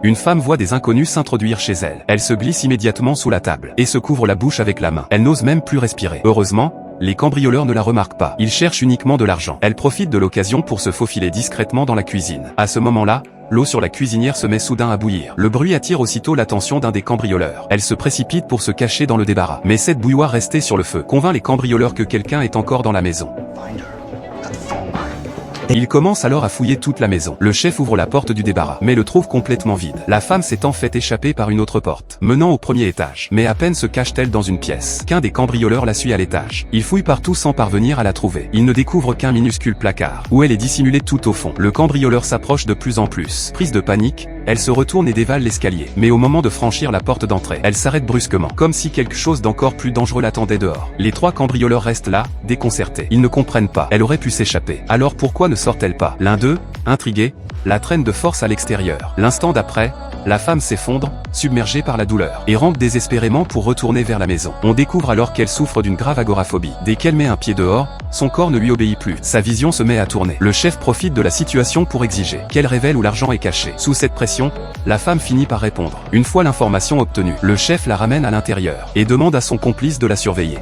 une femme voit des inconnus s'introduire chez elle. Elle se glisse immédiatement sous la table et se couvre la bouche avec la main. Elle n'ose même plus respirer. Heureusement, les cambrioleurs ne la remarquent pas. Ils cherchent uniquement de l'argent. Elle profite de l'occasion pour se faufiler discrètement dans la cuisine. À ce moment-là, l'eau sur la cuisinière se met soudain à bouillir. Le bruit attire aussitôt l'attention d'un des cambrioleurs. Elle se précipite pour se cacher dans le débarras. Mais cette bouilloire restée sur le feu convainc les cambrioleurs que quelqu'un est encore dans la maison. Il commence alors à fouiller toute la maison. Le chef ouvre la porte du débarras, mais le trouve complètement vide. La femme s'est en fait échappée par une autre porte, menant au premier étage. Mais à peine se cache-t-elle dans une pièce, qu'un des cambrioleurs la suit à l'étage. Il fouille partout sans parvenir à la trouver. Il ne découvre qu'un minuscule placard, où elle est dissimulée tout au fond. Le cambrioleur s'approche de plus en plus. Prise de panique, elle se retourne et dévale l'escalier. Mais au moment de franchir la porte d'entrée, elle s'arrête brusquement, comme si quelque chose d'encore plus dangereux l'attendait dehors. Les trois cambrioleurs restent là, déconcertés. Ils ne comprennent pas. Elle aurait pu s'échapper. Alors pourquoi ne sort-elle pas? L'un d'eux, intrigué, la traîne de force à l'extérieur. L'instant d'après, la femme s'effondre, submergée par la douleur, et rampe désespérément pour retourner vers la maison. On découvre alors qu'elle souffre d'une grave agoraphobie. Dès qu'elle met un pied dehors, son corps ne lui obéit plus. Sa vision se met à tourner. Le chef profite de la situation pour exiger qu'elle révèle où l'argent est caché. Sous cette pression, la femme finit par répondre. Une fois l'information obtenue, le chef la ramène à l'intérieur et demande à son complice de la surveiller.